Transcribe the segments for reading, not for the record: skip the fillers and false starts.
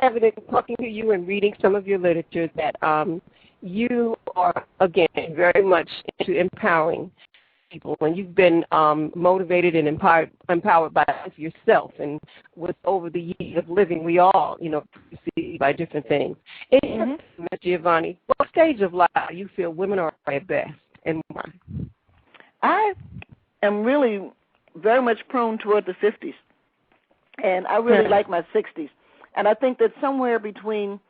evident talking to you and reading some of your literature that you are, again, very much into empowering people, and you've been motivated and empowered by yourself, and with over the years of living, we all, see by different things. In Ms. Giovanni, what stage of life do you feel women are at best, and why? I am really very much prone toward the 50s, and I really like my 60s, and I think that somewhere between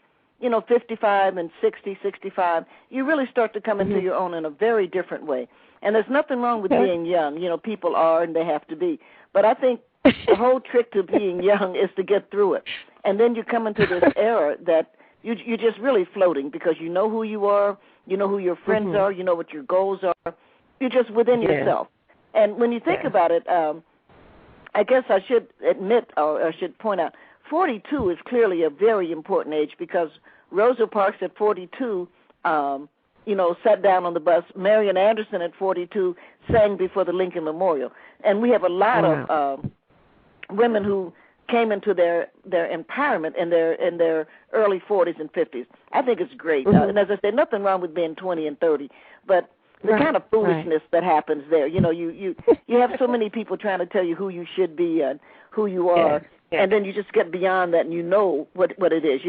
55 and 60, 65, you really start to come into your own in a very different way. And there's nothing wrong with being young. People are and they have to be. But I think the whole trick to being young is to get through it. And then you come into this era that you're just really floating because you know who you are, you know who your friends are, you know what your goals are. You're just within yourself. And when you think about it, I guess I should admit or I should point out, 42 is clearly a very important age because Rosa Parks at 42, sat down on the bus. Marian Anderson at 42 sang before the Lincoln Memorial. And we have a lot of women who came into their empowerment in their early 40s and 50s. I think it's great. And as I said, nothing wrong with being 20 and 30, but the kind of foolishness that happens there, you have so many people trying to tell you who you should be and who you are, and then you just get beyond that and you know what it is,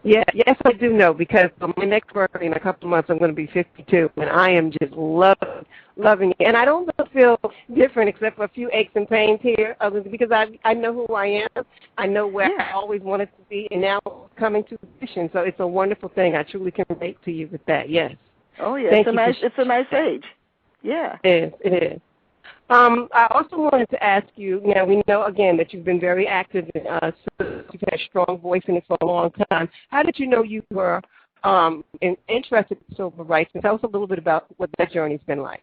Yeah, yes, I do know, because my next birthday in a couple of months, I'm going to be 52, and I am just loving it. And I don't feel different except for a few aches and pains here, because I know who I am. I know where I always wanted to be, and now coming to fruition. So it's a wonderful thing. I truly can relate to you with that, yes. Oh, yeah, it's a nice age. Yeah. It is. I also wanted to ask you, we know, again, that you've been very active in you've had a strong voice in it for a long time. How did you know you were interested in civil rights? And tell us a little bit about what that journey's been like.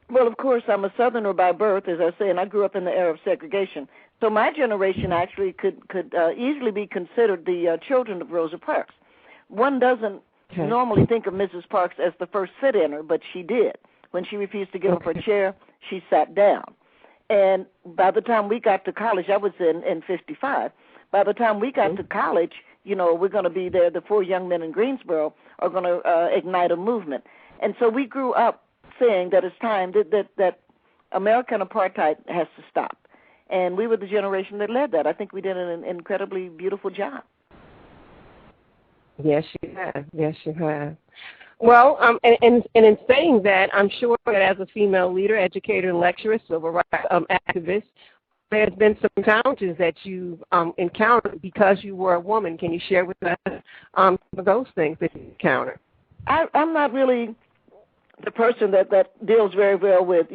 Well, of course, I'm a Southerner by birth, as I say, and I grew up in the era of segregation. So my generation actually could easily be considered the children of Rosa Parks. One doesn't normally think of Mrs. Parks as the first sit-inner, but she did. When she refused to give up her chair, she sat down. And by the time we got to college, I was in 55. By the time we got to college, we're going to be there. The 4 young men in Greensboro are going to ignite a movement. And so we grew up saying that it's time that American apartheid has to stop. And we were the generation that led that. I think we did an incredibly beautiful job. Yes, you have. Yes, you have. Well, and in saying that, I'm sure that as a female leader, educator, and lecturer, civil rights activist, there's been some challenges that you've encountered because you were a woman. Can you share with us some of those things that you encountered? I'm not really the person that deals very well with,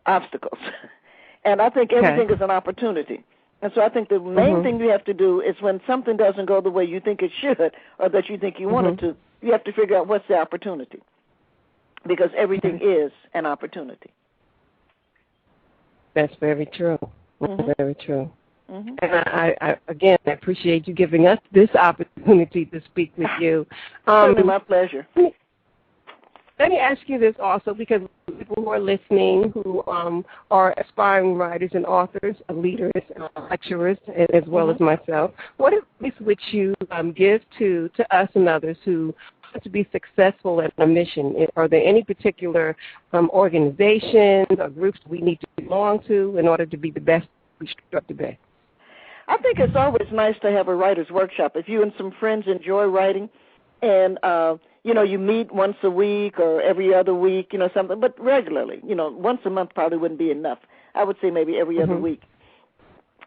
obstacles. And I think everything is an opportunity. And so I think the main thing you have to do is when something doesn't go the way you think it should or that you think you want it to, you have to figure out what's the opportunity, because everything is an opportunity. That's very true. Very true. And I again, I appreciate you giving us this opportunity to speak with you. Certainly my pleasure. Let me ask you this also, because people who are listening who are aspiring writers and authors, leaders, lecturers, as well as myself, what advice would you give to us and others who want to be successful in a mission? Are there any particular organizations or groups we need to belong to in order to be the best we strive to be? I think it's always nice to have a writer's workshop. If you and some friends enjoy writing and you meet once a week or every other week, something, but regularly, once a month probably wouldn't be enough. I would say maybe every other week.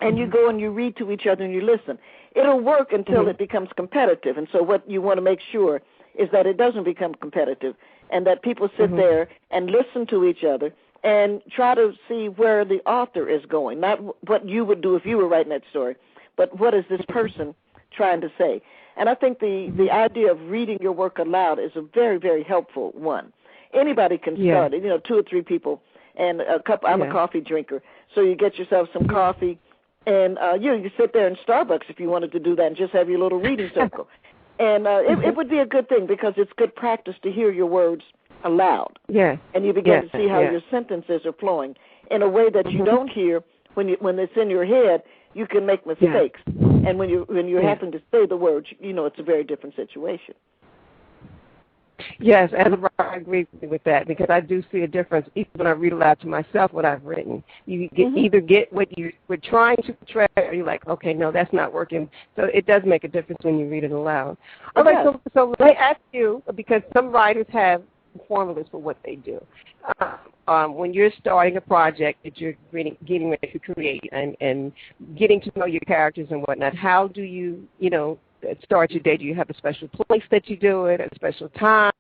And you go and you read to each other and you listen. It'll work until it becomes competitive. And so what you want to make sure is that it doesn't become competitive and that people sit there and listen to each other and try to see where the author is going, not what you would do if you were writing that story, but what is this person trying to say. And I think the idea of reading your work aloud is a very, very helpful one. Anybody can start it, 2 or 3 people, and a cup. I'm a coffee drinker, so you get yourself some coffee, and you sit there in Starbucks if you wanted to do that and just have your little reading circle. And it would be a good thing because it's good practice to hear your words aloud. Yeah. And you begin to see how your sentences are flowing in a way that you don't hear when it's in your head. You can make mistakes. And when you're having to say the words, it's a very different situation. Yes, as a writer, I agree with that because I do see a difference even when I read aloud to myself what I've written. You either get what you were trying to portray, or you're like, okay, no, that's not working. So it does make a difference when you read it aloud. All right, so let me ask you, because some writers have formulas for what they do. When you're starting a project that you're getting ready to create and getting to know your characters and whatnot, how do you, start your day? Do you have a special place that you do it, a special time?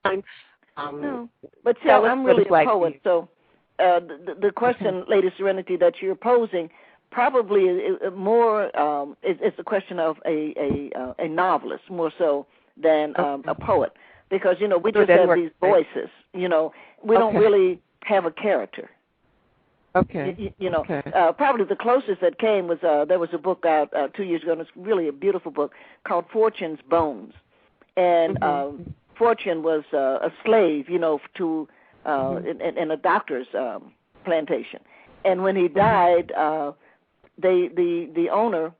No, but see, I'm really a poet, so the question, Lady Serenity, that you're posing probably is more it's a question of a novelist more so than a poet, because we just have these voices. We don't really have a character. Okay. Probably the closest that came was there was a book out 2 years ago, and it's really a beautiful book called Fortune's Bones. And Fortune was a slave, to in a doctor's plantation. And when he died, the owner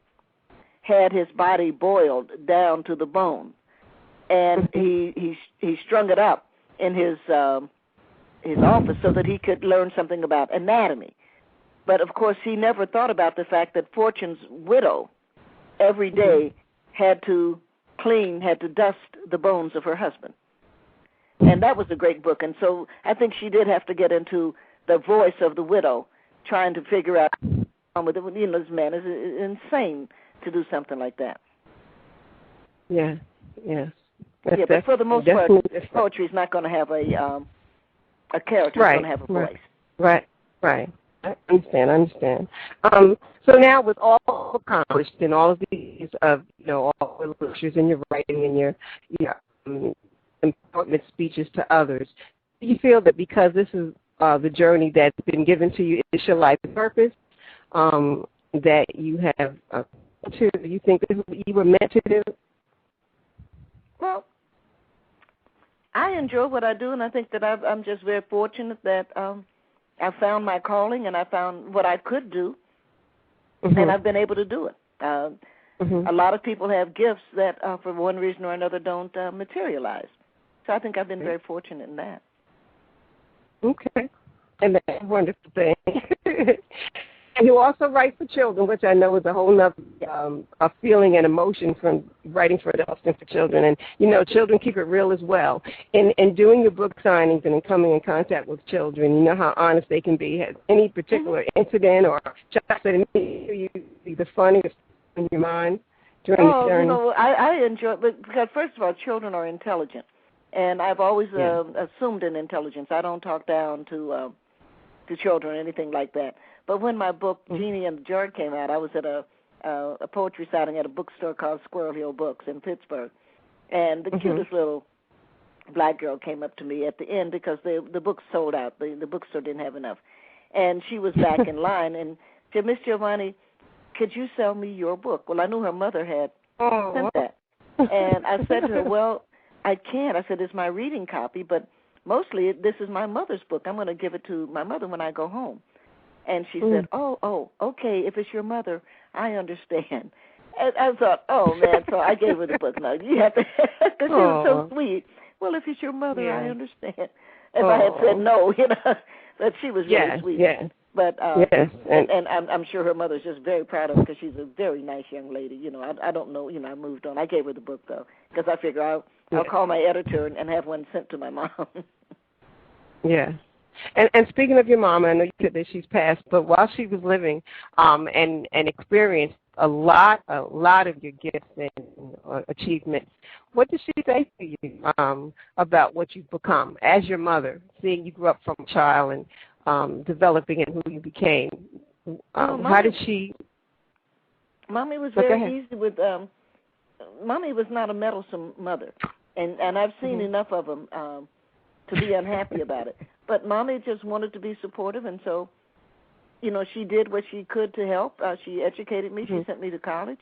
had his body boiled down to the bone, and he strung it up in his office so that he could learn something about anatomy. But, of course, he never thought about the fact that Fortune's widow every day had to dust the bones of her husband. And that was a great book. And so I think she did have to get into the voice of the widow, trying to figure out with it. This man is insane to do something like that. Yeah, yes. But for the most part, poetry is not going to have a character. It's going to have a voice. Right. I understand. So now, with all accomplished and all of these, all the lectures and your writing and your empowerment speeches to others, do you feel that because this is the journey that's been given to you, it's your life purpose, that you have you think this is what you were meant to do? Well, I enjoy what I do, and I think that I'm just very fortunate that I found my calling and I found what I could do, and I've been able to do it. A lot of people have gifts that, for one reason or another, don't materialize. So I think I've been very fortunate in that. Okay. And that's a wonderful thing. And you also write for children, which I know is a whole other a feeling and emotion from writing for adults and for children. And, children keep it real as well. In doing your book signings and in coming in contact with children, you know how honest they can be. Has any particular incident or just that you the funniest in your mind during the journey? I enjoy it because, first of all, children are intelligent. And I've always assumed an intelligence. I don't talk down to children or anything like that. But when my book, Jeannie and the Jar, came out, I was at a poetry signing at a bookstore called Squirrel Hill Books in Pittsburgh. And the cutest little black girl came up to me at the end because the book sold out. The bookstore didn't have enough. And she was back in line and said, Miss Giovanni, could you sell me your book? Well, I knew her mother had sent that. And I said to her, well, I can't. I said, it's my reading copy, but mostly this is my mother's book. I'm going to give it to my mother when I go home. And she said, oh, okay, if it's your mother, I understand. And I thought, oh, man, so I gave her the book. No, you have to, because she was so sweet. Well, if it's your mother, I understand. If I had said no, but she was really sweet. Yeah. But and I'm sure her mother's just very proud of her because she's a very nice young lady. I don't know. I moved on. I gave her the book though because I figure I'll call my editor and have one sent to my mom. Yeah. And speaking of your mom, I know you said that she's passed, but while she was living, and experienced a lot of your gifts and achievements, what did she say to you about what you've become as your mother, seeing you grew up from a child and developing and who you became? How did she? Mommy was very easy with. Mommy was not a meddlesome mother, and I've seen enough of them to be unhappy about it. But Mommy just wanted to be supportive, and so, she did what she could to help. She educated me. She sent me to college,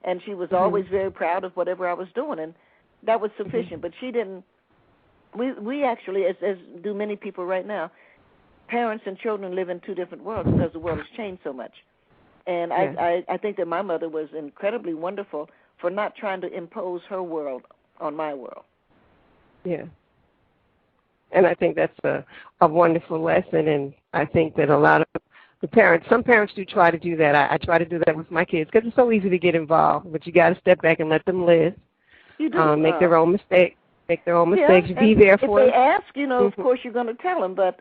and she was always very proud of whatever I was doing, and that was sufficient. But she didn't. We actually, as do many people right now, parents and children live in two different worlds because the world has changed so much. And I think that my mother was incredibly wonderful for not trying to impose her world on my world. Yeah. And I think that's a wonderful lesson, and I think that a lot of some parents do try to do that. I try to do that with my kids because it's so easy to get involved, but you got to step back and let them live. You do. Make their own mistakes. Make their own mistakes. Yeah, be there for them. If they ask, of course you're going to tell them, but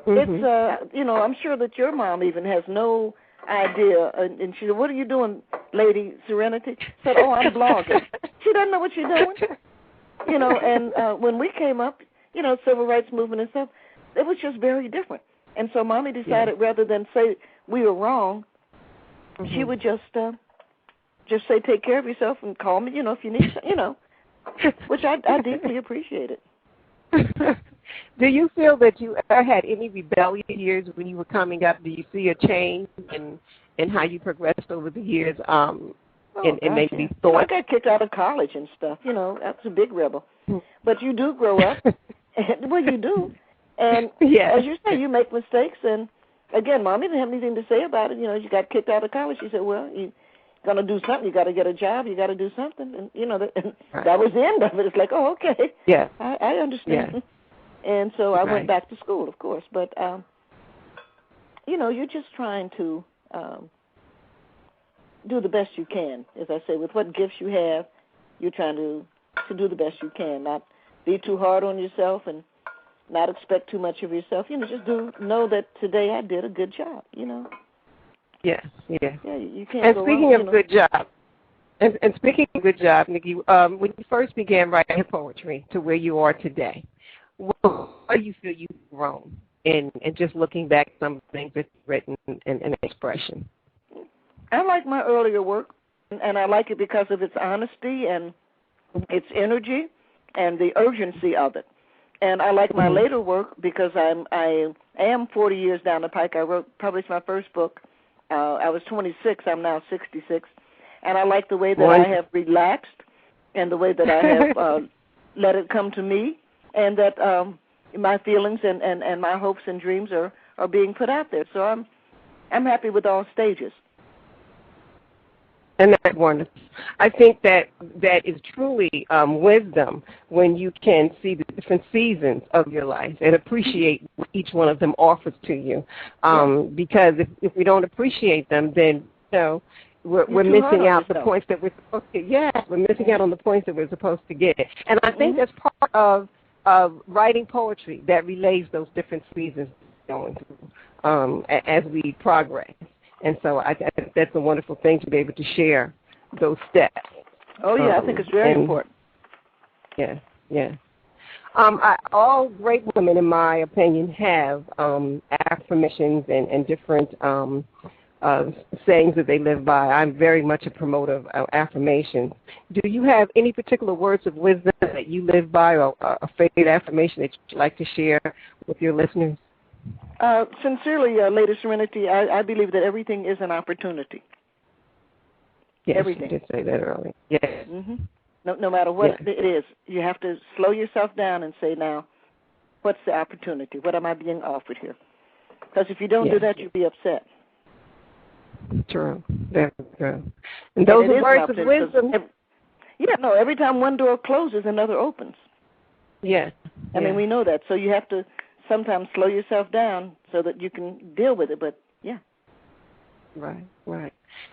it's, I'm sure that your mom even has no idea. And she said, "What are you doing, Lady Serenity?" Said, "Oh, I'm blogging." She doesn't know what she's doing. And when we came up, civil rights movement and stuff, it was just very different. And so Mommy decided rather than say we were wrong, she would just say, "Take care of yourself and call me, if you need, which I deeply appreciated. Do you feel that you ever had any rebellious years when you were coming up? Do you see a change in how you progressed over the years? Maybe thought. I got kicked out of college and stuff. I was a big rebel. But you do grow up. Well, you do. And as you say, you make mistakes. And again, Mommy didn't have anything to say about it. You got kicked out of college. She said, "Well, you got to do something. You got to get a job. You got to do something." And that was the end of it. It's like, oh, okay. Yeah. I understand. Yeah. And so I went back to school, of course. But you're just trying to do the best you can. As I say, with what gifts you have, you're trying to do the best you can. Not be too hard on yourself and not expect too much of yourself. Just know that today I did a good job. Yes. Yeah. Yeah. You can't. And speaking of good job, and speaking of good job, Nikki, when you first began writing poetry to where you are today, what do you feel you've grown in just looking back at some things that you've written and expression? I like my earlier work, and I like it because of its honesty and its energy and the urgency of it. And I like my later work because I am 40 years down the pike. I published my first book. I was 26. I'm now 66. And I like the way that I have relaxed and the way that I have let it come to me, and that my feelings and my hopes and dreams are being put out there. So I'm happy with all stages. And that's wonderful. I think that is truly wisdom when you can see the different seasons of your life and appreciate what each one of them offers to you. Because if we don't appreciate them, then we're missing out the points that we're supposed to get. Yeah, we're missing out on the points that we're supposed to get. And I think that's part of writing poetry that relays those different seasons going through as we progress. And so I think that's a wonderful thing to be able to share those steps. Oh, yeah, I think it's very important. Yeah. All great women, in my opinion, have affirmations and different sayings that they live by. I'm very much a promoter of affirmations. Do you have any particular words of wisdom that you live by, or a favorite affirmation that you'd like to share with your listeners? Sincerely, Lady Serenity, I believe that everything is an opportunity. Yes, everything. You did say that earlier. Yes. Mm-hmm. No matter what it is, you have to slow yourself down and say, now, what's the opportunity? What am I being offered here? Because if you don't do that, you'll be upset. True. Very true. And those are words of wisdom. Every time one door closes, another opens. Yes. I mean, we know that. So you have to sometimes slow yourself down so that you can deal with it. But, yeah. Right.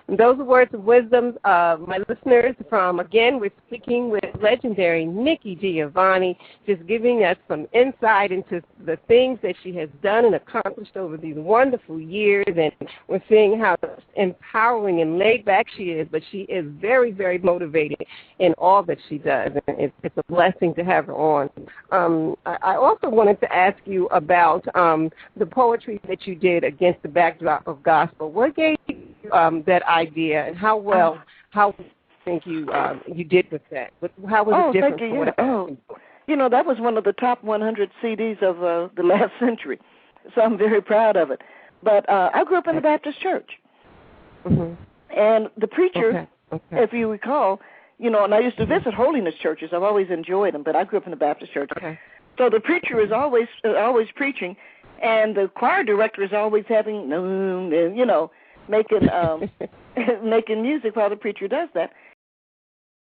And those are words of wisdom, my listeners, we're speaking with legendary Nikki Giovanni, just giving us some insight into the things that she has done and accomplished over these wonderful years. And we're seeing how empowering and laid back she is, but she is very, very motivated in all that she does. And it's a blessing to have her on. I also wanted to ask you about the poetry that you did against the backdrop of gospel. What gave you that idea, and how do you think you did with that? How was it different from what that was one of the top 100 CDs of the last century, so I'm very proud of it. But I grew up in the Baptist church, and the preacher, if you recall, and I used to visit holiness churches. I've always enjoyed them, but I grew up in the Baptist church. So the preacher is always preaching, and the choir director is always having, making making music while the preacher does that.